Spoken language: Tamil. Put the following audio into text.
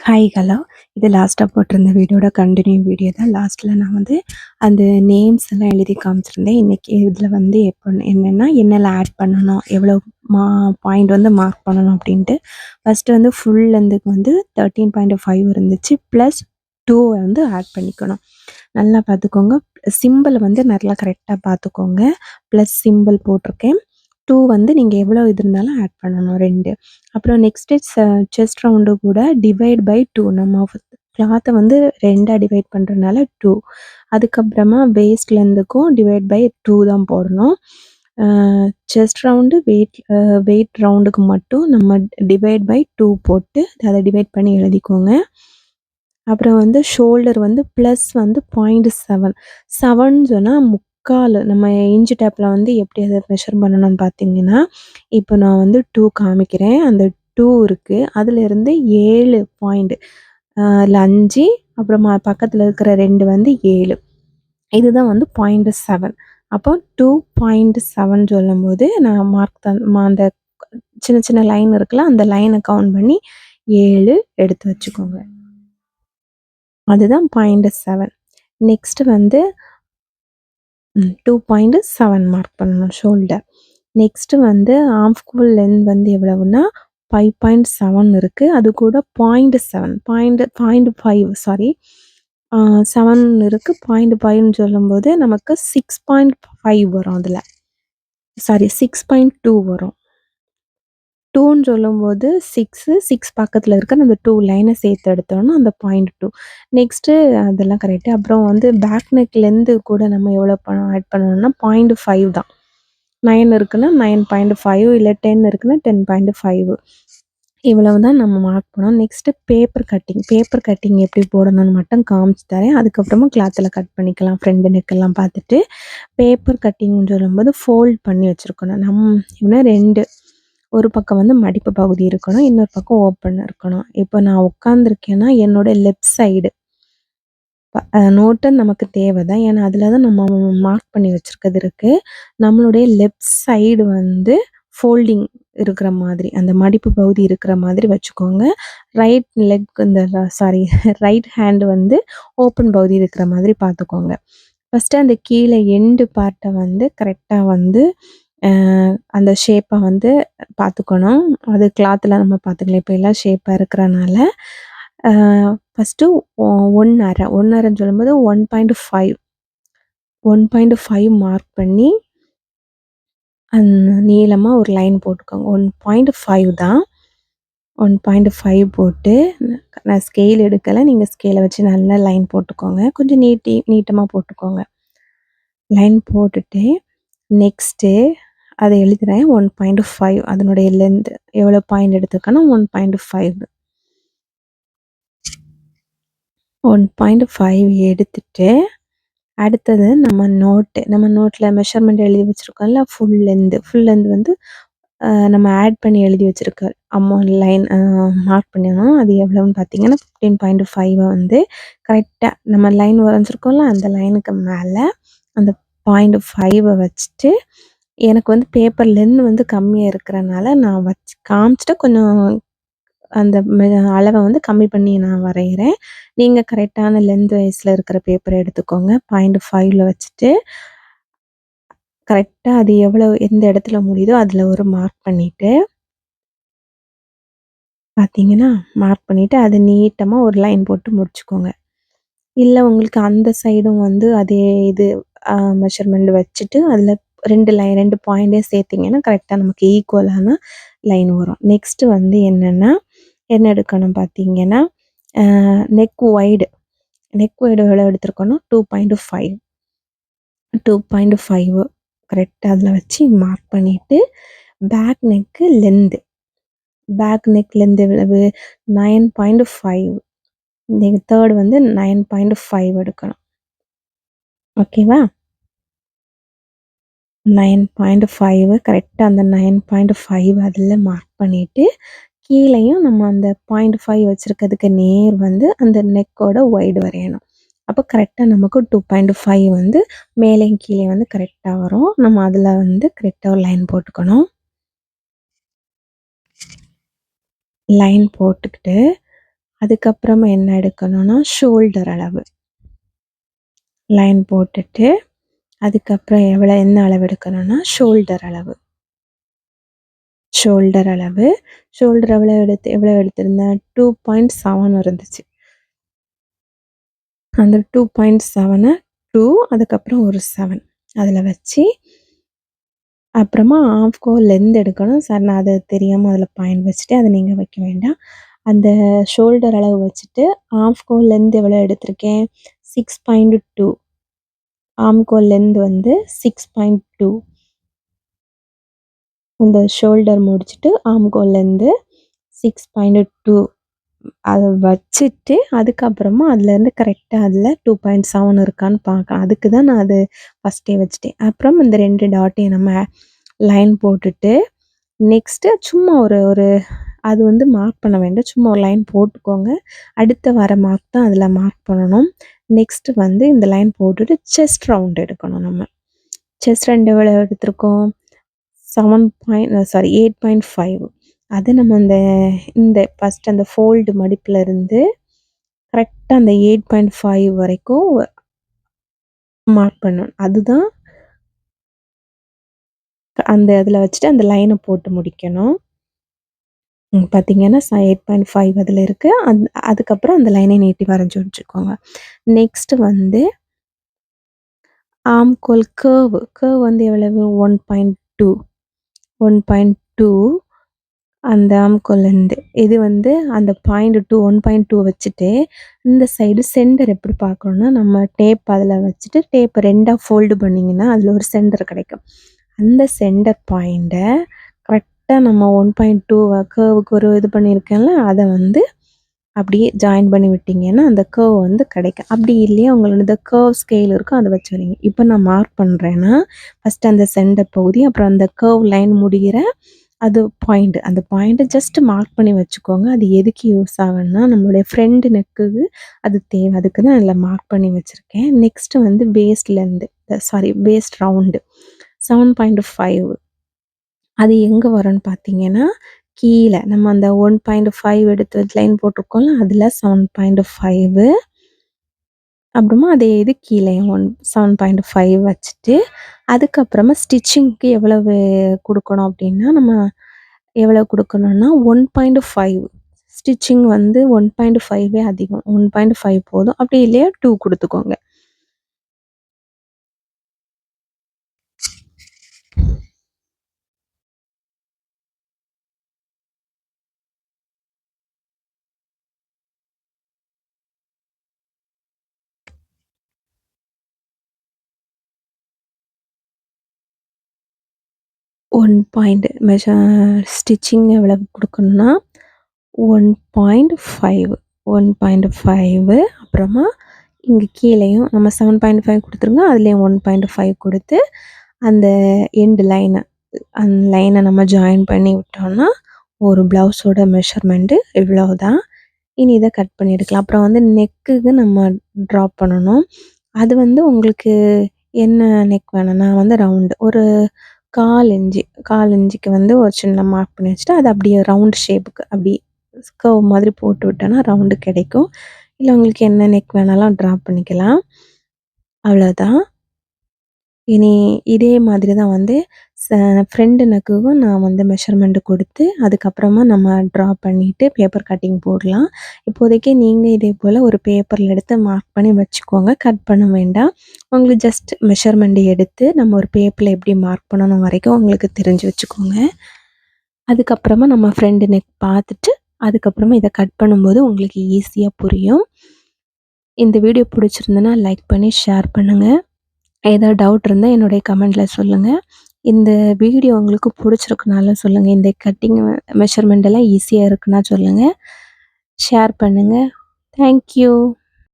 Hi hello. இது லாஸ்ட்டாக போட்டிருந்த வீடியோட கண்டினியூ வீடியோ தான். லாஸ்ட்டில் நான் வந்து அந்த நேம்ஸ் எல்லாம் எழுதி காமிச்சிருந்தேன். இன்றைக்கி இதில் வந்து என்னென்னா என்னெல்லாம் ஆட் பண்ணணும், எவ்வளோ பாயிண்ட் வந்து மார்க் பண்ணணும் அப்படின்ட்டு. ஃபஸ்ட்டு வந்து ஃபுல் லென்த்துக்கு வந்து 13.5 இருந்துச்சு. ப்ளஸ் 2 வந்து ஆட் பண்ணிக்கணும். நல்லா பார்த்துக்கோங்க. சிம்பிள் வந்து நல்லா கரெக்டாக பார்த்துக்கோங்க. ப்ளஸ் சிம்பிள் போட்டிருக்கேன். 2 வந்து நீங்கள் எவ்வளோ இது இருந்தாலும் ஆட் பண்ணணும் 2. அப்புறம் நெக்ஸ்ட்டு செஸ்ட் ரவுண்டு கூட டிவைட் பை 2 நம்ம கிளாத்தை வந்து 2ஆ டிவைட் பண்ணுறதுனால 2. அதுக்கப்புறமா வேஸ்ட் லென்த்துக்கும் டிவைட் பை 2 தான் போடணும். செஸ்ட் ரவுண்டு வெயிட் ரவுண்டுக்கு மட்டும் நம்ம டிவைட் பை 2 போட்டு அதை டிவைட் பண்ணி எழுதிக்கோங்க. அப்புறம் வந்து ஷோல்டர் வந்து ப்ளஸ் வந்து 0.7 7ன்னு சொன்னால் முக்கால். நம்ம இன்ச்சு டேப்பில் வந்து எப்படி அதை மெஷர் பண்ணணும்னு பார்த்தீங்கன்னா, இப்போ நான் வந்து 2 காமிக்கிறேன். அந்த 2 இருக்குது. அதிலிருந்து 7 பாயிண்ட், அதில் 5, அப்புறமா பக்கத்தில் இருக்கிற 2 வந்து 7. இதுதான் வந்து 0.7. அப்போ 2.7 சொல்லும்போது நான் அந்த சின்ன சின்ன லைன் இருக்குல்ல, அந்த லைனை கவுண்ட் பண்ணி 7 எடுத்து வச்சுக்கோங்க. அதுதான் 0.7. நெக்ஸ்ட்டு வந்து 2.7 மார்க் பண்ணணும் ஷோல்டர். நெக்ஸ்ட்டு வந்து ஆர்ம்ஹோல் லென்த் வந்து எவ்வளவுன்னா 5.7 இருக்குது. அது கூட 0.7 0.5 சாரி 7 இருக்குது. 0.5ன்னு சொல்லும்போது நமக்கு 6.5 வரும். அதில் சாரி 6.2 வரும். 2ன்னு சொல்லும்போது 6 பக்கத்தில் இருக்கிற அந்த 2 லைனை சேர்த்து எடுத்தோம்னா அந்த 0.2. நெக்ஸ்ட்டு அதெல்லாம் கரெக்டு. அப்புறம் வந்து பேக் நெக்லேருந்து கூட நம்ம எவ்வளோ ஆட் பண்ணணும்னா 0.5 தான். 9 இருக்குன்னா 9.5, இல்லை 10 இருக்குன்னா 10.5. இவ்வளவு தான் நம்ம மார்க் பண்ணோம். நெக்ஸ்ட்டு பேப்பர் கட்டிங் எப்படி போடணும்னு மட்டும் காமிச்சு தரேன். அதுக்கப்புறமா கிளாத்தில் கட் பண்ணிக்கலாம். ஃப்ரண்ட் நெக்கெல்லாம் பார்த்துட்டு பேப்பர் கட்டிங்னு சொல்லும்போது ஃபோல்ட் பண்ணி வச்சுருக்கணும். இன்னும் 2 ஒரு பக்கம் வந்து மடிப்பு பகுதி இருக்கணும், இன்னொரு பக்கம் ஓப்பன் இருக்கணும். இப்போ நான் உட்காந்துருக்கேன்னா என்னோட லெஃப்ட் சைடு நோட்டு நமக்கு தேவை தான். ஏன்னா அதில் தான் நம்ம மார்க் பண்ணி வச்சுருக்கிறது இருக்குது. நம்மளுடைய லெஃப்ட் சைடு வந்து ஃபோல்டிங் இருக்கிற மாதிரி, அந்த மடிப்பு பகுதி இருக்கிற மாதிரி வச்சுக்கோங்க. ரைட் ஹேண்டு வந்து ஓப்பன் பகுதி இருக்கிற மாதிரி பார்த்துக்கோங்க. ஃபஸ்ட்டு அந்த கீழே எண்டு பார்ட்டை வந்து கரெக்டாக வந்து அந்த ஷேப்பை வந்து பார்த்துக்கணும். அது கிளாத்தில் நம்ம பார்த்துக்கலாம். இப்போ எல்லாம் ஷேப்பாக இருக்கிறனால ஃபஸ்ட்டு 1.5 சொல்லும்போது 1.5 மார்க் பண்ணி நீளமாக ஒரு லைன் போட்டுக்கோங்க. 1.5 தான். 1.5 போட்டு நான் ஸ்கேல் எடுக்கலை. நீங்கள் ஸ்கேலை வச்சு நல்லா லைன் போட்டுக்கோங்க. கொஞ்சம் நீட்டமாக போட்டுக்கோங்க. லைன் போட்டுட்டு நெக்ஸ்ட்டு அதை எழுதுகிறேன். 1.5 அதனுடைய லென்த் எவ்வளோ பாயிண்ட் எடுத்துருக்கேன்னா 1.5. 1.5 எடுத்துட்டு அடுத்தது நம்ம நோட்டில் மெஷர்மெண்ட் எழுதி வச்சுருக்கோம்ல, ஃபுல் லென்த் வந்து நம்ம ஆட் பண்ணி எழுதி வச்சுருக்க அமௌண்ட் லைன் மார்க் பண்ணிடணும். அது எவ்வளோன்னு பார்த்தீங்கன்னா 15.5 வந்து கரெக்டாக நம்ம லைன் வரைஞ்சிருக்கோம்ல, அந்த லைனுக்கு மேலே அந்த 0.5 வச்சுட்டு, எனக்கு வந்து பேப்பர் லென்த் வந்து கம்மியாக இருக்கிறனால நான் வச்சு காமிச்சிட்டு கொஞ்சம் அந்த அளவை வந்து கம்மி பண்ணி நான் வரைகிறேன். நீங்கள் கரெக்டான லென்த் வைஸில் இருக்கிற பேப்பரை எடுத்துக்கோங்க. 0.5ல் வச்சுட்டு கரெக்டாக அது எந்த இடத்துல முடியுதோ அதில் ஒரு மார்க் பண்ணிவிட்டு பார்த்தீங்கன்னா, மார்க் பண்ணிவிட்டு அது நீட்டமாக ஒரு லைன் போட்டு முடிச்சுக்கோங்க. இல்லை உங்களுக்கு அந்த சைடும் வந்து அதே இது மெஷர்மெண்ட் வச்சுட்டு அதில் 2 பாயிண்ட்டையும் சேர்த்திங்கன்னா கரெக்டாக நமக்கு ஈக்குவலான லைன் வரும். நெக்ஸ்ட்டு வந்து என்ன எடுக்கணும் பார்த்தீங்கன்னா, நெக் ஒய்டு எவ்வளோ எடுத்துருக்கோன்னா 2.5 கரெக்டாக அதில் வச்சு மார்க் பண்ணிவிட்டு பேக் நெக் லென்த் எவ்வளவு 9.5. நீங்கள் தேர்ட் வந்து 9.5 எடுக்கணும். ஓகேவா? 9.5 கரெக்டாக அந்த 9.5 அதில் மார்க் பண்ணிவிட்டு கீழேயும் நம்ம அந்த 0.5 வச்சுருக்கிறதுக்கு நேர் வந்து அந்த நெக்கோட ஒய்டு வரையணும். அப்போ கரெக்டாக நமக்கு 2.5 வந்து மேலேயும் கீழே வந்து கரெக்டாக வரும். நம்ம அதில் வந்து கரெக்டாக ஒரு லைன் போட்டுக்கணும். லைன் போட்டுக்கிட்டு அதுக்கப்புறமா என்ன எடுக்கணும்னா ஷோல்டர் அளவு லைன் போட்டுட்டு அதுக்கப்புறம் என்ன அளவு எடுக்கணும்னா ஷோல்டர் அளவு ஷோல்டர் அளவு ஷோல்டர் எவ்வளோ எடுத்திருந்தேன் 2.7 இருந்துச்சு. அந்த 2.7 2 அதுக்கப்புறம் ஒரு 7 அதில் வச்சு அப்புறமா ஆஃப்கோ லென்த் எடுக்கணும். சார் நான் அது தெரியாமல் அதில் பாயிண்ட் வச்சுட்டு அதை நீங்கள் வைக்க வேண்டாம். அந்த ஷோல்டர் அளவு வச்சுட்டு ஆஃப்கோ லென்த் எவ்வளோ எடுத்திருக்கேன் 6.2 ஆம்கோ லென்த் வந்து 6.2 இந்த ஷோல்டர் முடிச்சுட்டு ஆம்கோ லென்த்து 6.2 அதை வச்சுட்டு அதுக்கப்புறமா அதுலேருந்து கரெக்டாக அதில் 2.7 இருக்கான்னு பார்க்கலாம். அதுக்கு தான் நான் அது ஃபஸ்ட்டே வச்சுட்டேன். அப்புறம் இந்த 2 டாட்டையும் நம்ம லைன் போட்டுட்டு நெக்ஸ்ட்டு சும்மா ஒரு அது வந்து மார்க் பண்ண வேண்டாம். சும்மா ஒரு லைன் போட்டுக்கோங்க. அடுத்த வர மார்க் தான் அதில் மார்க் பண்ணணும். நெக்ஸ்ட்டு வந்து இந்த லைன் போட்டுட்டு செஸ்ட் ரவுண்ட் எடுக்கணும் நம்ம. செஸ்ட் ரவுண்ட் எவ்வளோ எடுத்திருக்கோம் 8.5 அது நம்ம இந்த ஃபஸ்ட் அந்த ஃபோல்டு மடிப்பில் இருந்து கரெக்டாக அந்த 8.5 வரைக்கும் மார்க் பண்ணணும். அதுதான் அந்த இதில் வச்சுட்டு அந்த லைனை போட்டு முடிக்கணும். பார்த்தீங்கன்னா 8.5 அதில் இருக்குது. அதுக்கப்புறம் அந்த லைனை நீட்டி வரைஞ்சி வச்சுக்கோங்க. நெக்ஸ்ட்டு வந்து ஆம்கோல் கர்வ் வந்து எவ்வளவு 1.2 அந்த ஆம்கோல்லேருந்து இது வந்து அந்த 1.2 வச்சுட்டு இந்த சைடு சென்டர் எப்படி பார்க்கணுன்னா நம்ம டேப் அதில் வச்சுட்டு டேப்பை 2ஆக ஃபோல்டு பண்ணிங்கன்னா அதில் ஒரு சென்டர் கிடைக்கும். அந்த சென்டர் பாயிண்ட்டை கரெக்டாக நம்ம 1.2 கர்வுக்கு ஒரு இது பண்ணியிருக்கேன்ல அதை வந்து அப்படியே ஜாயின் பண்ணி விட்டிங்கன்னா அந்த கர்வ் வந்து கிடைக்கும். அப்படி இல்லையா உங்களோட கர்வ் ஸ்கேல் இருக்கும் அதை வச்சு வரீங்க. இப்போ நான் மார்க் பண்ணுறேன்னா ஃபஸ்ட்டு அந்த சென்டர் பகுதி அப்புறம் அந்த கர்வ் லைன் முடிகிற அது அந்த பாயிண்ட்டை ஜஸ்ட் மார்க் பண்ணி வச்சுக்கோங்க. அது எதுக்கு யூஸ் ஆகும்னா நம்மளுடைய ஃப்ரெண்டு நெக்குக்கு அது தேவை. அதுக்கு தான் அதில் மார்க் பண்ணி வச்சுருக்கேன். நெக்ஸ்ட்டு வந்து வேஸ்ட் ரவுண்டு 7.5 அது எங்கே வரும்னு பார்த்தீங்கன்னா கீழே நம்ம அந்த 1.5 எடுத்து லைன் போட்டிருக்கோம்ல அதில் 7.5 அப்புறமா அதே இது கீழே 7.5 வச்சுட்டு அதுக்கப்புறமா ஸ்டிச்சிங்க்கு எவ்வளவு கொடுக்கணும் அப்படின்னா நம்ம எவ்வளோ கொடுக்கணும்னா 1.5 ஸ்டிச்சிங் வந்து 1.5 அதிகம் 1.5 போதும். அப்படி இல்லையா 2 கொடுத்துக்கோங்க. ஸ்டிச்சிங் எவ்வளோ கொடுக்கணும்னா 1.5 அப்புறமா இங்கே கீழேயும் நம்ம 7.5 கொடுத்துருங்க. அதுலேயும் 1.5 கொடுத்து அந்த எண்டு அந்த லைனை நம்ம ஜாயின் பண்ணி விட்டோம்னா ஒரு ப்ளவுஸோட மெஷர்மெண்ட்டு இவ்வளோதான். இனி இதை கட் பண்ணி எடுக்கலாம். அப்புறம் வந்து நெக்குக்கு நம்ம ட்ராப் பண்ணணும். அது வந்து உங்களுக்கு என்ன நெக் வேணும்னா வந்து ரவுண்டு ஒரு 1/4 இன்ச்சுக்கு வந்து ஒரு சின்ன மார்க் பண்ணி வச்சுட்டு அது அப்படியே ரவுண்ட் ஷேப்புக்கு அப்படி கர்வ் மாதிரி போட்டு விட்டோன்னா ரவுண்டு கிடைக்கும். இல்லை உங்களுக்கு என்ன நெக் வேணாலும் ட்ரா பண்ணிக்கலாம். அவ்வளோதான். இனி இதே மாதிரி தான் வந்து ஃப்ரெண்டு நெக்குக்கும் நான் வந்து மெஷர்மெண்ட்டு கொடுத்து அதுக்கப்புறமா நம்ம ட்ரா பண்ணிவிட்டு பேப்பர் கட்டிங் போடலாம். இப்போதைக்கு நீங்கள் இதே போல் ஒரு பேப்பரில் எடுத்து மார்க் பண்ணி வச்சுக்கோங்க. கட் பண்ண வேண்டாம். உங்களுக்கு ஜஸ்ட் மெஷர்மெண்ட் எடுத்து நம்ம ஒரு பேப்பரில் எப்படி மார்க் பண்ணணும் வரைக்கும் உங்களுக்கு தெரிஞ்சு வச்சுக்கோங்க. அதுக்கப்புறமா நம்ம ஃப்ரெண்டு நெக் பார்த்துட்டு அதுக்கப்புறமா இதை கட் பண்ணும்போது உங்களுக்கு ஈஸியாக புரியும். இந்த வீடியோ பிடிச்சிருந்ததுன்னா லைக் பண்ணி ஷேர் பண்ணுங்கள். ஏதாவது டவுட் இருந்தால் என்னுடைய கமெண்டில் சொல்லுங்கள். இந்த வீடியோ உங்களுக்கு பிடிச்சிருக்குனாலும் சொல்லுங்கள். இந்த கட்டிங் மெஷர்மெண்ட் எல்லாம் ஈஸியாக இருக்குன்னா சொல்லுங்கள். ஷேர் பண்ணுங்கள். தேங்க்யூ.